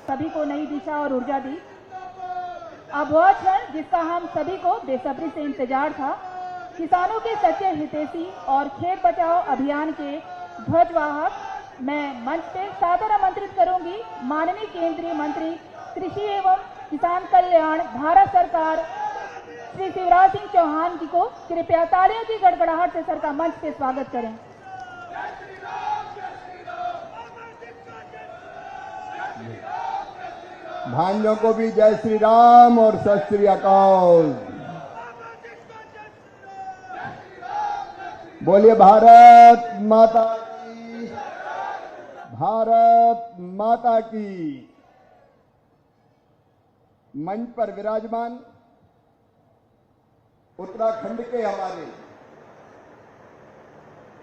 सभी को नई दिशा और ऊर्जा दी। अब वह क्षण जिसका हम सभी को बेसब्री से इंतजार था, किसानों के सच्चे हितैषी और खेत बचाओ अभियान के ध्वजवाहक मैं मंच पे सादर आमंत्रित करूंगी माननीय केंद्रीय मंत्री कृषि एवं किसान कल्याण भारत सरकार श्री शिवराज सिंह चौहान जी को कृपया तालियों की गड़गड़ाहट से सर का मंच पे स्वागत करें। भाइयों को भी जय श्री राम और सत श्री अकाल। बोलिए भारत माता की, भारत माता की। मंच पर विराजमान उत्तराखंड के हमारे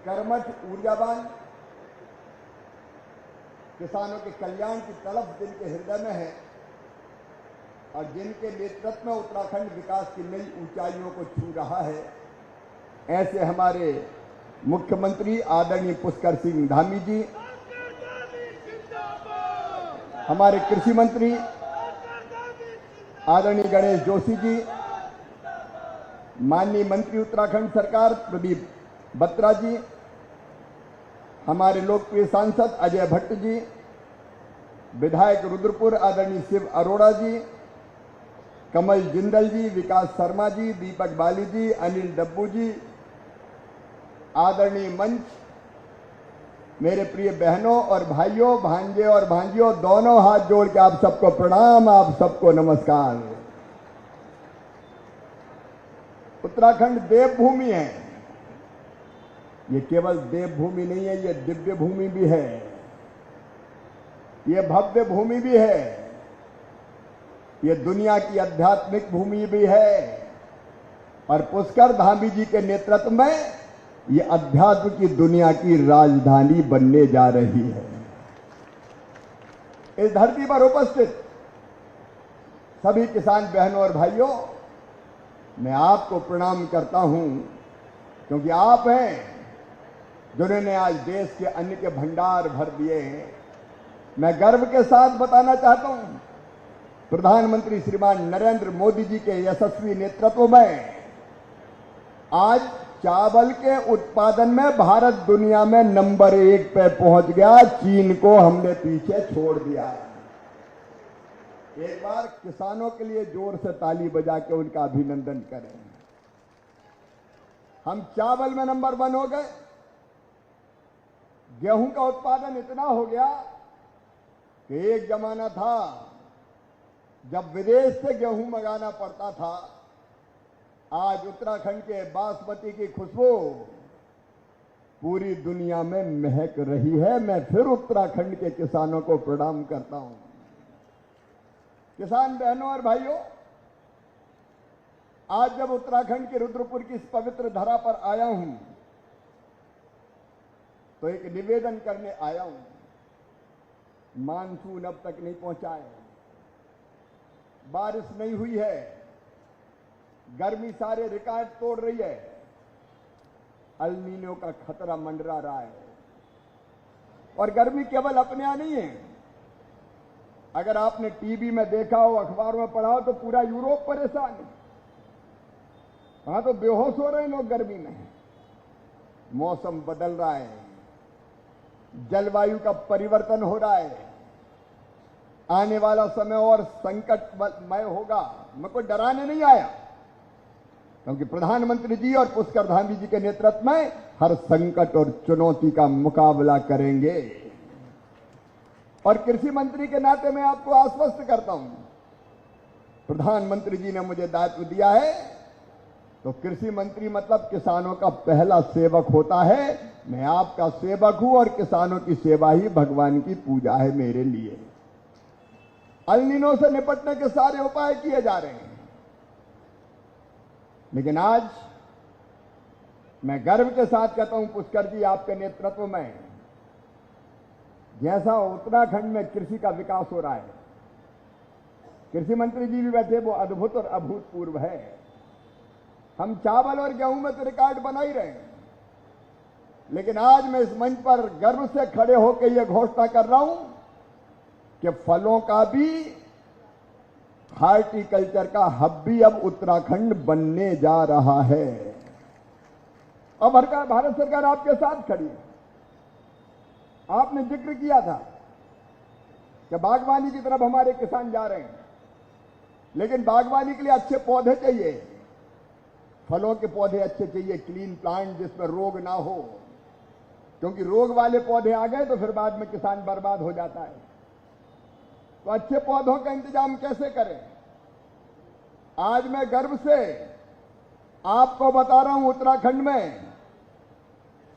कर्मठ ऊर्जावान किसानों के कल्याण की तलब जिनके हृदय में है और जिनके नेतृत्व में उत्तराखंड विकास की नई ऊंचाइयों को छू रहा है, ऐसे हमारे मुख्यमंत्री आदरणीय पुष्कर सिंह धामी जी, हमारे कृषि मंत्री आदरणीय गणेश जोशी जी, माननीय मंत्री उत्तराखंड सरकार प्रदीप बत्रा जी, हमारे लोकप्रिय सांसद अजय भट्ट जी, विधायक रुद्रपुर आदरणीय शिव अरोड़ा जी, कमल जिंदल जी, विकास शर्मा जी, दीपक बाली जी, अनिल डब्बू जी, आदरणीय मंच, मेरे प्रिय बहनों और भाइयों, भांजे और भांजियों, दोनों हाथ जोड़ के आप सबको प्रणाम, आप सबको नमस्कार। उत्तराखंड देवभूमि है। ये केवल देवभूमि नहीं है, ये दिव्य भूमि भी है, ये भव्य भूमि भी है, ये दुनिया की आध्यात्मिक भूमि भी है और पुष्कर धामी जी के नेतृत्व में ये अध्यात्म की दुनिया की राजधानी बनने जा रही है। इस धरती पर उपस्थित सभी किसान बहनों और भाइयों, मैं आपको प्रणाम करता हूं, क्योंकि आप हैं जिन्होंने आज देश के अन्न के भंडार भर दिए हैं। मैं गर्व के साथ बताना चाहता हूं, प्रधानमंत्री श्रीमान नरेंद्र मोदी जी के यशस्वी नेतृत्व में आज चावल के उत्पादन में भारत दुनिया में नंबर 1 पे पहुंच गया। चीन को हमने पीछे छोड़ दिया। एक बार किसानों के लिए जोर से ताली बजा के उनका अभिनंदन करें। हम चावल में नंबर 1 हो गए। गेहूं का उत्पादन इतना हो गया कि एक जमाना था जब विदेश से गेहूं मंगाना पड़ता था। आज उत्तराखंड के बासमती की खुशबू पूरी दुनिया में महक रही है। मैं फिर उत्तराखंड के किसानों को प्रणाम करता हूं। किसान बहनों और भाइयों, आज जब उत्तराखंड के रुद्रपुर की इस पवित्र धरा पर आया हूं तो एक निवेदन करने आया हूं। मानसून अब तक नहीं पहुंचा है, बारिश नहीं हुई है, गर्मी सारे रिकॉर्ड तोड़ रही है, अल नीनो का खतरा मंडरा रहा है। और गर्मी केवल अपने यहां नहीं है, अगर आपने टीवी में देखा हो, अखबारों में पढ़ा हो तो पूरा यूरोप परेशान है। वहां तो बेहोश हो रहे हैं लोग गर्मी में। मौसम बदल रहा है, जलवायु का परिवर्तन हो रहा है, आने वाला समय और संकटमय होगा। मैं कोई डराने नहीं आया, क्योंकि प्रधानमंत्री जी और पुष्कर धामी जी के नेतृत्व में हर संकट और चुनौती का मुकाबला करेंगे। और कृषि मंत्री के नाते मैं आपको आश्वस्त करता हूं, प्रधानमंत्री जी ने मुझे दायित्व दिया है तो कृषि मंत्री मतलब किसानों का पहला सेवक होता है। मैं आपका सेवक हूं और किसानों की सेवा ही भगवान की पूजा है मेरे लिए। अल नीनो से निपटने के सारे उपाय किए जा रहे हैं, लेकिन आज मैं गर्व के साथ कहता हूं, पुष्कर जी आपके नेतृत्व में जैसा उत्तराखंड में कृषि का विकास हो रहा है, कृषि मंत्री जी भी बैठे, वो अद्भुत और अभूतपूर्व है। हम चावल और गेहूं में तो रिकॉर्ड बना ही रहे हैं, लेकिन आज मैं इस मंच पर गर्व से खड़े होकर यह घोषणा कर रहा हूं कि फलों का भी हार्टिकल्चर का हब भी अब उत्तराखंड बनने जा रहा है। अब भारत सरकार आपके साथ खड़ी है। आपने जिक्र किया था कि बागवानी की तरफ हमारे किसान जा रहे हैं, लेकिन बागवानी के लिए अच्छे पौधे चाहिए, फलों के पौधे अच्छे चाहिए, क्लीन प्लांट जिसमें रोग ना हो, क्योंकि रोग वाले पौधे आ गए तो फिर बाद में किसान बर्बाद हो जाता है। तो अच्छे पौधों का इंतजाम कैसे करें? आज मैं गर्व से आपको बता रहा हूं, उत्तराखंड में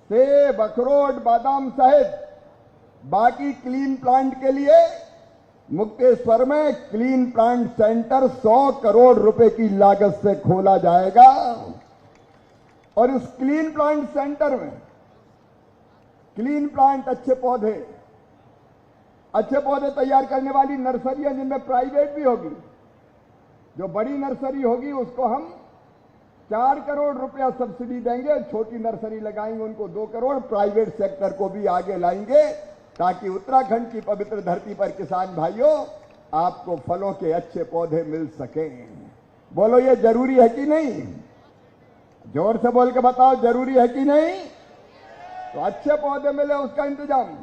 सेब, अखरोट, बादाम सहित बाकी क्लीन प्लांट के लिए मुक्तेश्वर में क्लीन प्लांट सेंटर 100 करोड़ रुपए की लागत से खोला जाएगा। और इस क्लीन प्लांट सेंटर में क्लीन प्लांट, अच्छे पौधे तैयार करने वाली नर्सरियां, जिनमें प्राइवेट भी होगी, जो बड़ी नर्सरी होगी उसको हम 4 करोड़ रुपया सब्सिडी देंगे, छोटी नर्सरी लगाएंगे उनको 2 करोड़, प्राइवेट सेक्टर को भी आगे लाएंगे, ताकि उत्तराखंड की पवित्र धरती पर किसान भाइयों आपको फलों के अच्छे पौधे मिल सकें। बोलो, ये जरूरी है कि नहीं? जोर से बोल के बताओ, जरूरी है कि नहीं? तो अच्छे पौधे मिले उसका इंतजाम,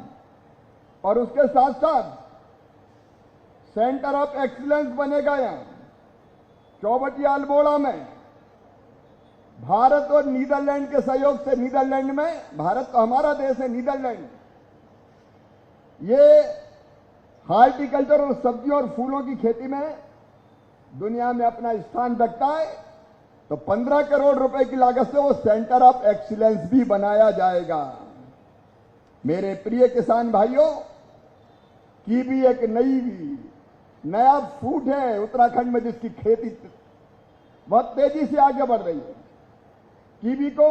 और उसके साथ साथ सेंटर ऑफ एक्सीलेंस बनेगा यहां चौबटिया अल्मोड़ा में। भारत और नीदरलैंड के सहयोग से, नीदरलैंड में, भारत तो हमारा देश है, नीदरलैंड ये हार्टिकल्चर और सब्जियों और फूलों की खेती में दुनिया में अपना स्थान रखता है। तो 15 करोड़ रुपए की लागत से वो सेंटर ऑफ एक्सीलेंस भी बनाया जाएगा। मेरे प्रिय किसान भाइयों, कीवी एक नया फूड है उत्तराखंड में, जिसकी खेती बहुत तेजी से आगे बढ़ रही है। कीवी को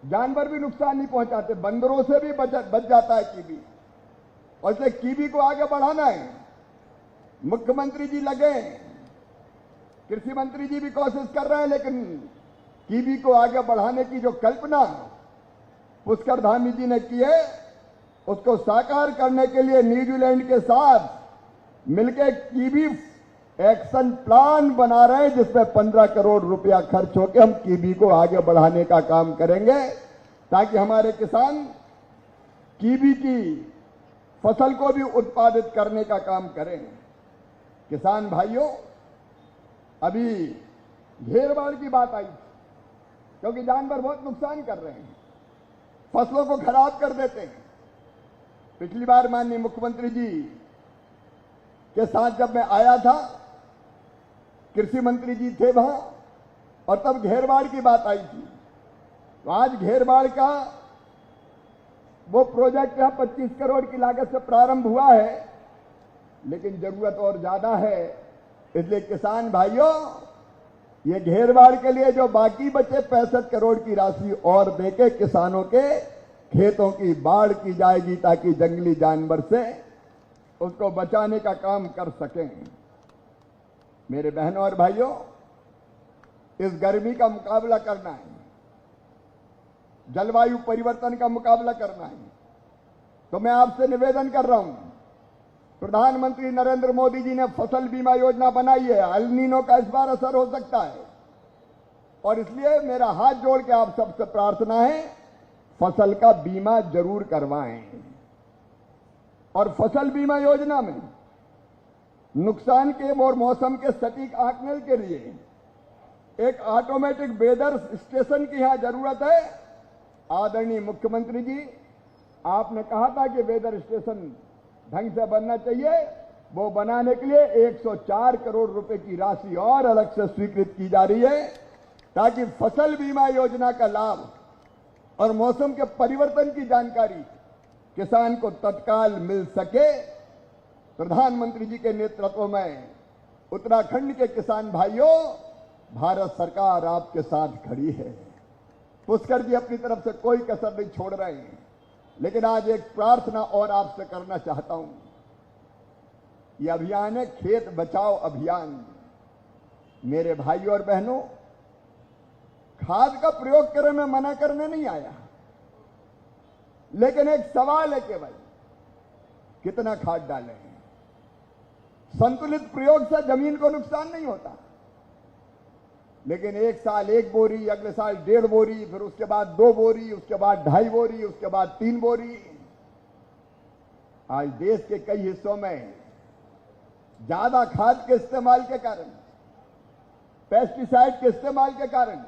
जानवर भी नुकसान नहीं पहुंचाते, बंदरों से भी बच जाता है कीवी। और इसे कीवी को आगे बढ़ाना है। मुख्यमंत्री जी लगे, कृषि मंत्री जी भी कोशिश कर रहे हैं, लेकिन कीवी को आगे बढ़ाने की जो कल्पना पुष्कर धामी जी ने की है, उसको साकार करने के लिए न्यूजीलैंड के साथ मिलकर कीवी एक्शन प्लान बना रहे हैं, जिसमें 15 करोड़ रुपया खर्च होकर हम कीवी को आगे बढ़ाने का काम करेंगे, ताकि हमारे किसान कीवी की फसल को भी उत्पादित करने का काम करें। किसान भाइयों, अभी घेरबाड़ की बात आई, क्योंकि जानवर बहुत नुकसान कर रहे हैं, फसलों को खराब कर देते हैं। पिछली बार माननीय मुख्यमंत्री जी के साथ जब मैं आया था, कृषि मंत्री जी थे वहां, और तब घेरबाड़ की बात आई थी। तो आज घेरबाड़ का वो प्रोजेक्ट यहां 25 करोड़ की लागत से प्रारंभ हुआ है, लेकिन जरूरत और ज्यादा है। इसलिए किसान भाइयों, ये घेरबाड़ के लिए जो बाकी बचे 65 करोड़ की राशि और देके किसानों के खेतों की बाढ़ की जाएगी, ताकि जंगली जानवर से उसको बचाने का काम कर सकें। मेरे बहनों और भाइयों, इस गर्मी का मुकाबला करना है, जलवायु परिवर्तन का मुकाबला करना है, तो मैं आपसे निवेदन कर रहा हूं, प्रधानमंत्री नरेंद्र मोदी जी ने फसल बीमा योजना बनाई है। एल नीनो का इस बार असर हो सकता है, और इसलिए मेरा हाथ जोड़ के आप सबसे प्रार्थना है, फसल का बीमा जरूर करवाएं। और फसल बीमा योजना में नुकसान के और मौसम के सटीक आकलन के लिए एक ऑटोमेटिक वेदर स्टेशन की यहां जरूरत है। आदरणीय मुख्यमंत्री जी, आपने कहा था कि वेदर स्टेशन ढंग से बनना चाहिए, वो बनाने के लिए 104 करोड़ रुपए की राशि और अलग से स्वीकृत की जा रही है, ताकि फसल बीमा योजना का लाभ और मौसम के परिवर्तन की जानकारी किसान को तत्काल मिल सके। प्रधानमंत्री जी के नेतृत्व में उत्तराखंड के किसान भाइयों, भारत सरकार आपके साथ खड़ी है। पुष्कर जी अपनी तरफ से कोई कसर नहीं छोड़ रहे हैं, लेकिन आज एक प्रार्थना और आपसे करना चाहता हूं। यह अभियान है खेत बचाओ अभियान। मेरे भाइयों और बहनों, खाद का प्रयोग करने में मना करने नहीं आया, लेकिन एक सवाल है कि भाई कितना खाद डालें। संतुलित प्रयोग से जमीन को नुकसान नहीं होता। लेकिन एक साल 1 बोरी, अगले साल 1.5 बोरी, फिर उसके बाद 2 बोरी, उसके बाद 2.5 बोरी, उसके बाद 3 बोरी। आज देश के कई हिस्सों में ज्यादा खाद के इस्तेमाल के कारण, पेस्टिसाइड के इस्तेमाल के कारण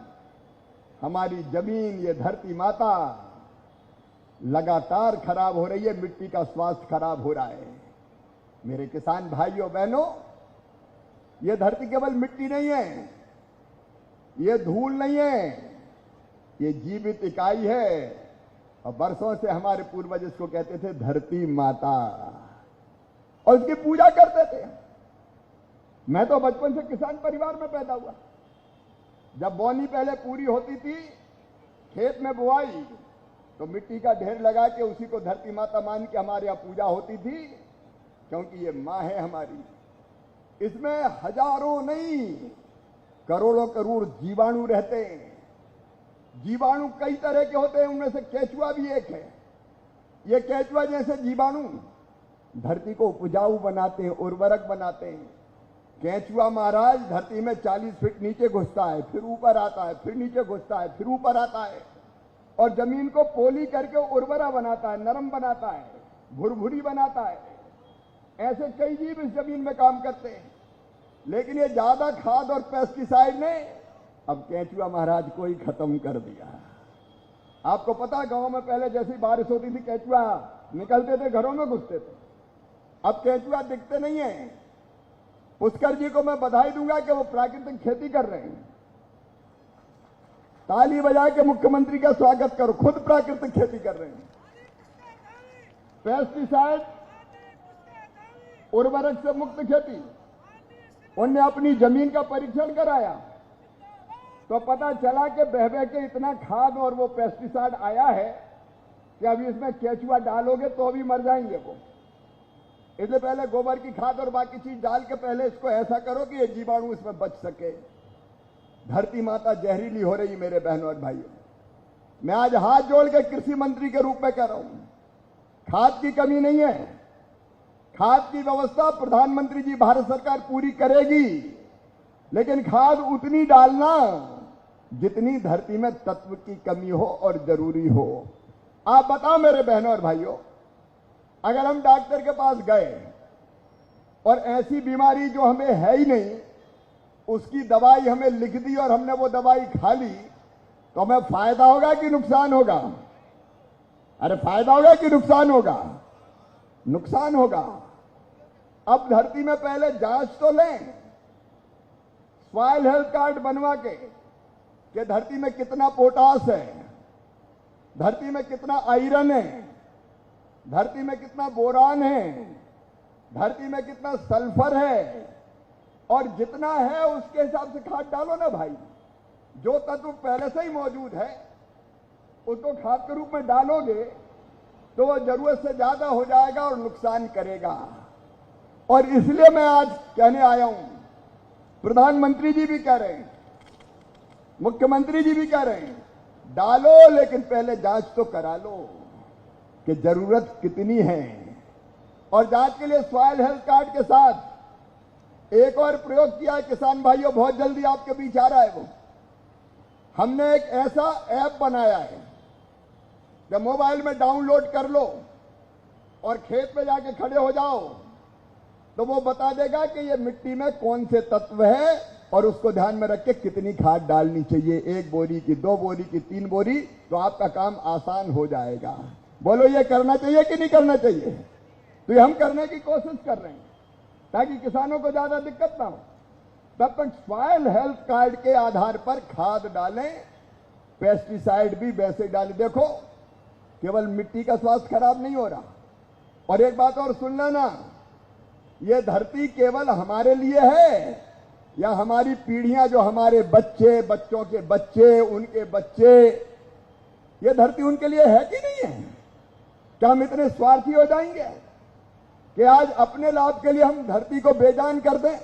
हमारी जमीन, ये धरती माता लगातार खराब हो रही है, मिट्टी का स्वास्थ्य खराब हो रहा है। मेरे किसान भाइयों बहनों, ये धरती केवल मिट्टी नहीं है, ये धूल नहीं है, ये जीवित इकाई है। और बरसों से हमारे पूर्वज इसको कहते थे धरती माता, और उसकी पूजा करते थे। मैं तो बचपन से किसान परिवार में पैदा हुआ। जब बोनी पहले पूरी होती थी, खेत में बुआई, तो मिट्टी का ढेर लगा के उसी को धरती माता मान के हमारे यहां पूजा होती थी, क्योंकि ये मां है हमारी। इसमें हजारों नहीं, करोड़ों करोड़ जीवाणु रहते हैं। जीवाणु कई तरह के होते हैं, उनमें से केचुआ भी एक है। ये केचुआ जैसे जीवाणु धरती को उपजाऊ बनाते हैं, उर्वरक बनाते हैं। केचुआ महाराज धरती में 40 फीट नीचे घुसता है, फिर ऊपर आता है, फिर नीचे घुसता है, फिर ऊपर आता है, और जमीन को पोली करके उर्वरा बनाता है, नरम बनाता है, भुरभुरी बनाता है। ऐसे कई जीव इस जमीन में काम करते हैं। लेकिन ये ज्यादा खाद और पेस्टिसाइड ने अब केचुआ महाराज को ही खत्म कर दिया। आपको पता, गांव में पहले जैसी बारिश होती थी केचुआ निकलते थे, घरों में घुसते थे। अब केचुआ दिखते नहीं है। पुष्कर जी को मैं बधाई दूंगा कि वो प्राकृतिक खेती कर रहे हैं। ताली बजा के मुख्यमंत्री का स्वागत करो, खुद प्राकृतिक खेती कर रहे हैं। पेस्टिसाइड, उर्वरक से मुक्त खेती। उनने अपनी जमीन का परीक्षण कराया तो पता चला कि बह के इतना खाद और वो पेस्टिसाइड आया है कि अभी इसमें केचुआ डालोगे तो भी मर जाएंगे वो। इसलिए पहले गोबर की खाद और बाकी चीज डाल के पहले इसको ऐसा करो कि ये जीवाणु इसमें बच सके। धरती माता जहरीली हो रही मेरे बहनों और भाइयों। मैं आज हाथ जोड़ के कृषि मंत्री के रूप में कह रहा हूं, खाद की कमी नहीं है। खाद की व्यवस्था प्रधानमंत्री जी भारत सरकार पूरी करेगी, लेकिन खाद उतनी डालना जितनी धरती में तत्व की कमी हो और जरूरी हो। आप बताओ मेरे बहनों और भाइयों, अगर हम डॉक्टर के पास गए और ऐसी बीमारी जो हमें है ही नहीं, उसकी दवाई हमें लिख दी और हमने वो दवाई खा ली, तो हमें फायदा होगा कि नुकसान होगा? अरे फायदा होगा कि नुकसान होगा? नुकसान होगा। अब धरती में पहले जांच तो लें, सॉइल हेल्थ कार्ड बनवा के कि धरती में कितना पोटास है, धरती में कितना आयरन है, धरती में कितना बोरान है, धरती में कितना सल्फर है, और जितना है उसके हिसाब से खाद डालो ना भाई। जो तत्व पहले से ही मौजूद है उसको खाद के रूप में डालोगे तो वो जरूरत से ज्यादा हो जाएगा और नुकसान करेगा। और इसलिए मैं आज कहने आया हूं, प्रधानमंत्री जी भी कह रहे हैं, मुख्यमंत्री जी भी कह रहे हैं, डालो लेकिन पहले जांच तो करा लो कि जरूरत कितनी है। और जांच के लिए सॉइल हेल्थ कार्ड के साथ एक और प्रयोग किया है किसान भाइयों, बहुत जल्दी आपके बीच आ रहा है वो। हमने एक ऐसा ऐप बनाया है कि मोबाइल में डाउनलोड कर लो और खेत में जाके खड़े हो जाओ तो वो बता देगा कि ये मिट्टी में कौन से तत्व है और उसको ध्यान में रख के कितनी खाद डालनी चाहिए, 1 बोरी की, 2 बोरी की, 3 बोरी, तो आपका काम आसान हो जाएगा। बोलो ये करना चाहिए कि नहीं करना चाहिए? तो ये हम करने की कोशिश कर रहे हैं ताकि किसानों को ज्यादा दिक्कत ना हो। तब तक सॉइल हेल्थ कार्ड के आधार पर खाद डालें, पेस्टिसाइड भी वैसे डालें। देखो केवल मिट्टी का स्वास्थ्य खराब नहीं हो रहा। और एक बात और सुन लेना, ये धरती केवल हमारे लिए है या हमारी पीढ़ियां, जो हमारे बच्चे, बच्चों के बच्चे, उनके बच्चे, ये धरती उनके लिए है कि नहीं है? क्या हम इतने स्वार्थी हो जाएंगे कि आज अपने लाभ के लिए हम धरती को बेजान कर दें,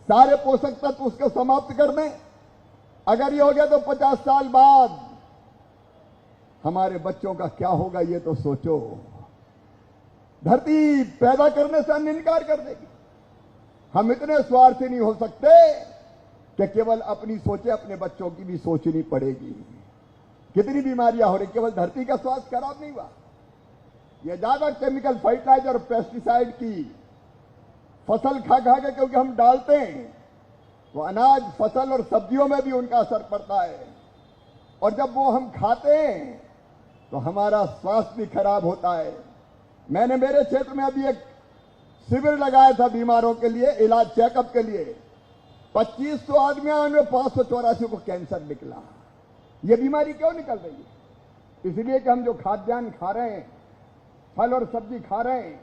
सारे पोषक तत्व उसको समाप्त कर दें? अगर ये हो गया तो 50 साल बाद हमारे बच्चों का क्या होगा, ये तो सोचो। धरती पैदा करने से अन्न इनकार कर देगी। हम इतने स्वार्थी नहीं हो सकते कि केवल अपनी सोचे, अपने बच्चों की भी सोचनी पड़ेगी। कितनी बीमारियां हो रही, केवल धरती का स्वास्थ्य खराब नहीं हुआ, यह ज्यादा केमिकल फर्टिलाइजर और पेस्टिसाइड की फसल खा खा के क्योंकि हम डालते हैं तो अनाज, फसल और सब्जियों में भी उनका असर पड़ता है, और जब वो हम खाते हैं तो हमारा स्वास्थ्य भी खराब होता है। मैंने मेरे क्षेत्र में अभी एक शिविर लगाया था बीमारों के लिए, इलाज चेकअप के लिए। 2500 आदमियों में 584 को कैंसर निकला। ये बीमारी क्यों निकल रही है? इसलिए कि हम जो खाद्यान्न खा रहे हैं, फल और सब्जी खा रहे हैं,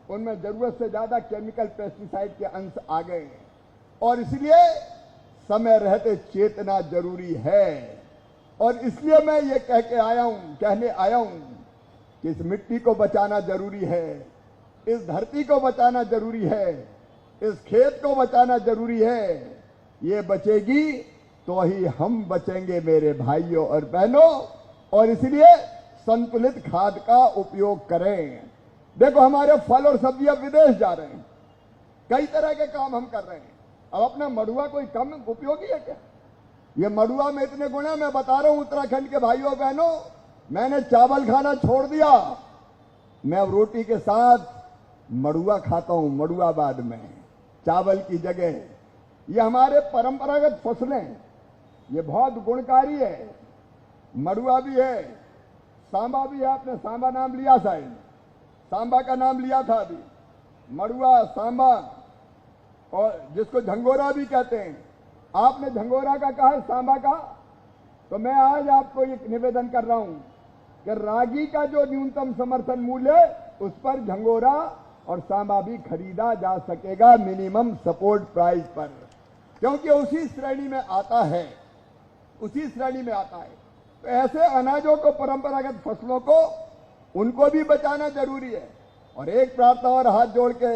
उनमें जरूरत से ज्यादा केमिकल पेस्टिसाइड के अंश आ गए हैं, और इसलिए समय रहते चेतना जरूरी है। और इसलिए मैं ये कहने आया हूं कि इस मिट्टी को बचाना जरूरी है, इस धरती को बचाना जरूरी है, इस खेत को बचाना जरूरी है। ये बचेगी तो ही हम बचेंगे मेरे भाइयों और बहनों, और इसलिए संतुलित खाद का उपयोग करें। देखो, हमारे फल और सब्जियां विदेश जा रहे हैं, कई तरह के काम हम कर रहे हैं। अब अपना मड़ुआ कोई कम उपयोगी है क्या? ये मड़ुआ में इतने गुण है। मैं बता रहा हूं उत्तराखंड के भाइयों बहनों, मैंने चावल खाना छोड़ दिया, मैं अब रोटी के साथ मड़ुआ खाता हूं। मड़ुआबाद में चावल की जगह ये हमारे परंपरागत फसलें, ये बहुत गुणकारी है। मड़ुआ भी है, सांबा भी है। आपने सांबा नाम लिया, शायद सांबा का नाम लिया था अभी। मड़ुआ, सांबा, और जिसको झंगोरा भी कहते हैं। आपने झंगोरा का कहा, सांबा का, तो मैं आज आपको एक निवेदन कर रहा हूं कि रागी का जो न्यूनतम समर्थन मूल्य है उस पर झंगोरा और सांबा भी खरीदा जा सकेगा मिनिमम सपोर्ट प्राइस पर, क्योंकि उसी श्रेणी में आता है, उसी श्रेणी में आता है। तो ऐसे अनाजों को, परंपरागत फसलों को, उनको भी बचाना जरूरी है। और एक प्रार्थना और हाथ जोड़ के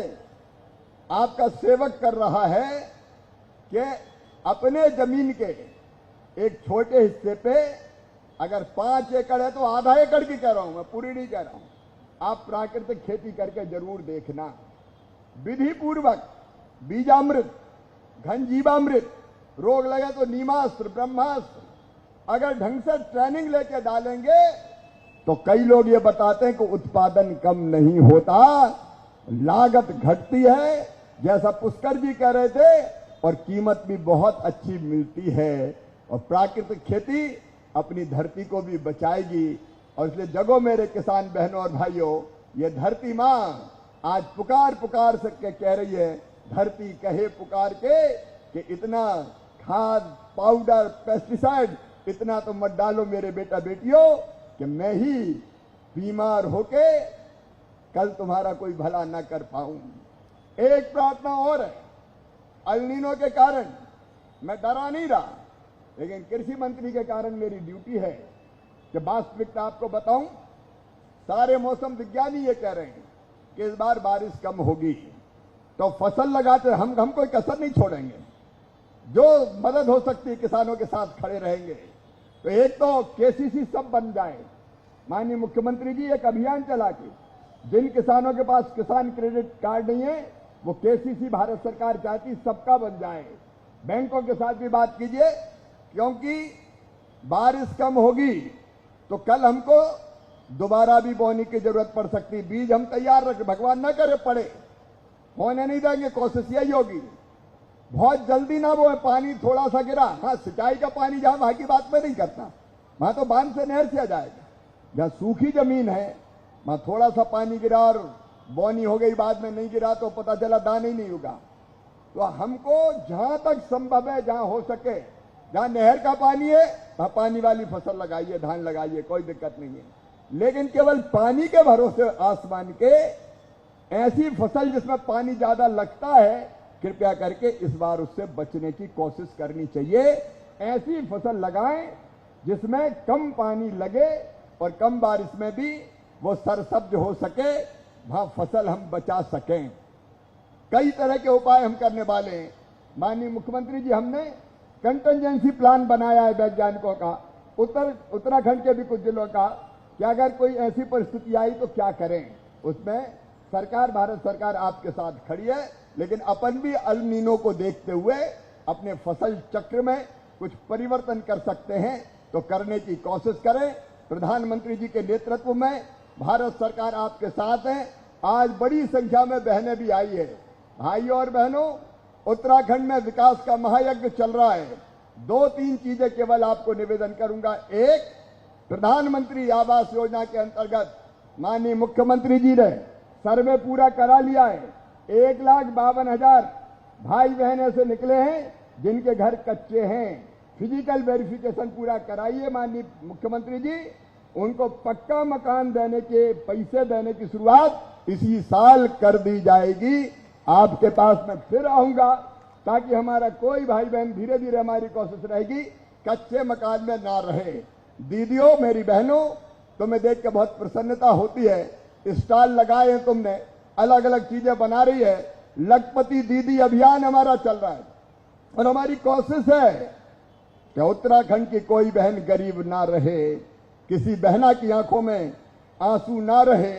आपका सेवक कर रहा है कि अपने जमीन के एक छोटे हिस्से पे, अगर 5 एकड़ है तो आधा एकड़ की कह रहा हूं मैं, पूरी नहीं कह रहा हूं, आप प्राकृतिक खेती करके जरूर देखना। विधि पूर्वक बीजामृत, घनजीवामृत, रोग लगे तो नीमास्त्र, ब्रह्मास्त्र, अगर ढंग से ट्रेनिंग लेके डालेंगे तो कई लोग ये बताते हैं कि उत्पादन कम नहीं होता, लागत घटती है, जैसा पुष्कर जी कह रहे थे, और कीमत भी बहुत अच्छी मिलती है। और प्राकृतिक खेती अपनी धरती को भी बचाएगी। और इसलिए जगो मेरे किसान बहनों और भाइयों, ये धरती माँ आज पुकार पुकार सके कह रही है, धरती कहे पुकार के कि इतना खाद, पाउडर, पेस्टिसाइड इतना तो मत डालो मेरे बेटा बेटियों कि मैं ही बीमार होके कल तुम्हारा कोई भला ना कर पाऊं। एक प्रार्थना और है, अल्नीनो के कारण मैं डरा नहीं रहा, लेकिन कृषि मंत्री के कारण मेरी ड्यूटी है कि वास्तविकता आपको बताऊं। सारे मौसम विज्ञानी ये कह रहे हैं कि इस बार बारिश कम होगी, तो फसल लगाते हम कोई कसर नहीं छोड़ेंगे, जो मदद हो सकती है किसानों के साथ खड़े रहेंगे। तो एक तो केसीसी सब बन जाए, माननीय मुख्यमंत्री जी एक अभियान चला के जिन किसानों के पास किसान क्रेडिट कार्ड नहीं है वो केसीसी भारत सरकार चाहती सबका बन जाए। बैंकों के साथ भी बात कीजिए, क्योंकि बारिश कम होगी तो कल हमको दोबारा भी बोने की जरूरत पड़ सकती। बीज हम तैयार रखें, भगवान न करे पड़े, होने नहीं देंगे, कोशिश यही होगी। बहुत जल्दी ना वो पानी थोड़ा सा गिरा, हाँ सिंचाई का पानी जहां, वहां की बात में नहीं करता, वहां तो बांध से नहर से आ जाएगा। जहां सूखी जमीन है वहां थोड़ा सा पानी गिरा और बोनी हो गई, बाद में नहीं गिरा तो पता चला दाना ही नहीं होगा। तो हमको जहां तक संभव है, जहां हो सके, जहां नहर का पानी है वहां पानी वाली फसल लगाइए, धान लगाइए, कोई दिक्कत नहीं है। लेकिन केवल पानी के भरोसे आसमान के ऐसी फसल जिसमें पानी ज्यादा लगता है, कृपया करके इस बार उससे बचने की कोशिश करनी चाहिए। ऐसी फसल लगाएं जिसमें कम पानी लगे और कम बारिश में भी वो सरसब्ज हो सके, वहां फसल हम बचा सकें। कई तरह के उपाय हम करने वाले हैं। माननीय मुख्यमंत्री जी, हमने कंटिजेंसी प्लान बनाया है वैज्ञानिकों का, उत्तराखंड के भी कुछ जिलों का, कि अगर कोई ऐसी परिस्थिति आई तो क्या करें। उसमें सरकार, भारत सरकार आपके साथ खड़ी है। लेकिन अपन भी अल नीनो को देखते हुए अपने फसल चक्र में कुछ परिवर्तन कर सकते हैं तो करने की कोशिश करें। प्रधानमंत्री जी के नेतृत्व में भारत सरकार आपके साथ है। आज बड़ी संख्या में बहनें भी आई है। भाइयों और बहनों, उत्तराखंड में विकास का महायज्ञ चल रहा है। 2-3 चीजें केवल आपको निवेदन करूंगा। एक, प्रधानमंत्री आवास योजना के अंतर्गत माननीय मुख्यमंत्री जी ने सर्वे पूरा करा लिया है। 1,52,000 भाई बहन ऐसे निकले हैं जिनके घर कच्चे हैं। फिजिकल वेरिफिकेशन पूरा कराइए माननीय मुख्यमंत्री जी। उनको पक्का मकान देने के पैसे देने की शुरुआत इसी साल कर दी जाएगी। आपके पास मैं फिर आऊंगा ताकि हमारा कोई भाई बहन, धीरे धीरे हमारी कोशिश रहेगी कच्चे मकान में ना रहे। दीदियों, मेरी बहनों, तुम्हें देख के बहुत प्रसन्नता होती है। स्टॉल लगाए हैं तुमने, अलग अलग चीजें बना रही है। लखपति दीदी अभियान हमारा चल रहा है और हमारी कोशिश है कि उत्तराखंड की कोई बहन गरीब ना रहे, किसी बहना की आंखों में आंसू ना रहे,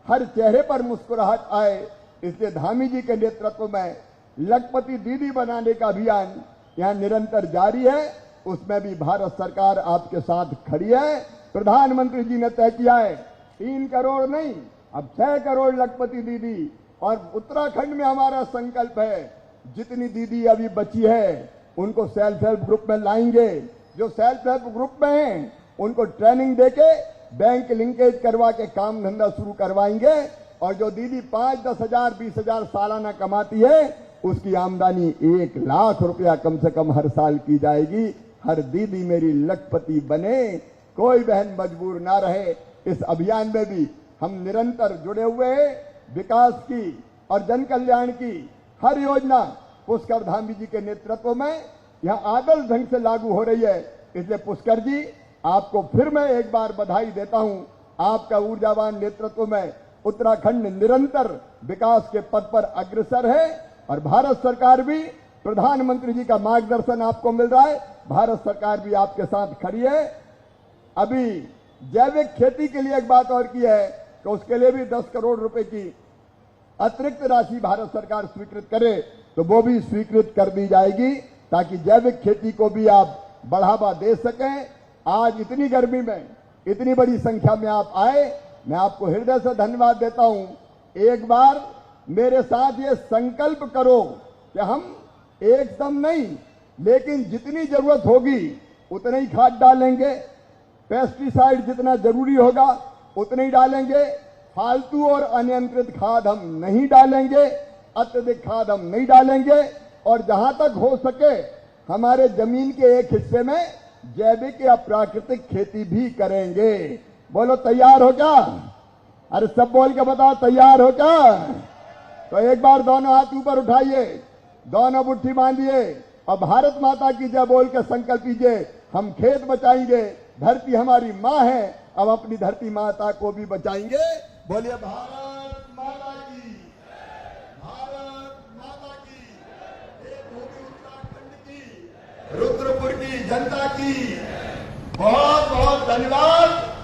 हर चेहरे पर मुस्कुराहट आए। इसलिए धामी जी के नेतृत्व में लखपति दीदी बनाने का अभियान यहां निरंतर जारी है। उसमें भी भारत सरकार आपके साथ खड़ी है। प्रधानमंत्री जी ने तय किया है 3 करोड़ नहीं, अब 6 करोड़ लखपति दीदी। और उत्तराखंड में हमारा संकल्प है जितनी दीदी अभी बची है उनको सेल्फ हेल्प ग्रुप में लाएंगे। जो सेल्फ हेल्प ग्रुप में हैं उनको ट्रेनिंग देके बैंक लिंकेज करवा के काम धंधा शुरू करवाएंगे। और जो दीदी 5-10 हजार 20 हजार सालाना कमाती है उसकी आमदनी 1 लाख रुपया कम से कम हर साल की जाएगी। हर दीदी मेरी लखपति बने, कोई बहन मजबूर ना रहे। इस अभियान में भी हम निरंतर जुड़े हुए हैं। विकास की और जन कल्याण की हर योजना पुष्कर धामी जी के नेतृत्व में यहां आदर्श ढंग से लागू हो रही है। इसलिए पुष्कर जी, आपको फिर मैं एक बार बधाई देता हूं। आपका ऊर्जावान नेतृत्व में उत्तराखंड निरंतर विकास के पथ पर अग्रसर है और भारत सरकार भी, प्रधानमंत्री जी का मार्गदर्शन आपको मिल रहा है। भारत सरकार भी आपके साथ खड़ी है। अभी जैविक खेती के लिए एक बात और की है कि उसके लिए भी 10 करोड़ रुपए की अतिरिक्त राशि भारत सरकार स्वीकृत करे तो वो भी स्वीकृत कर दी जाएगी ताकि जैविक खेती को भी आप बढ़ावा दे सकें। आज इतनी गर्मी में इतनी बड़ी संख्या में आप आए, मैं आपको हृदय से धन्यवाद देता हूं। एक बार मेरे साथ ये संकल्प करो कि हम एकदम नहीं, लेकिन जितनी जरूरत होगी उतना ही खाद डालेंगे। पेस्टिसाइड जितना जरूरी होगा उतने ही डालेंगे। फालतू और अनियंत्रित खाद हम नहीं डालेंगे, अत्यधिक खाद हम नहीं डालेंगे। और जहां तक हो सके हमारे जमीन के एक हिस्से में जैविक या प्राकृतिक खेती भी करेंगे। बोलो तैयार हो क्या? अरे सब बोल के बताओ, तैयार हो क्या? तो एक बार दोनों हाथ ऊपर उठाइए, दोनों मुट्ठी बांधिए और भारत माता की जय बोल के संकल्प कीजिए, हम खेत बचाएंगे। धरती हमारी माँ है, अब अपनी धरती माता को भी बचाएंगे। बोलिए भारत माता की, भारत माता की। एक होगी उत्तराखंड की, रुद्रपुर की जनता की बहुत बहुत धन्यवाद।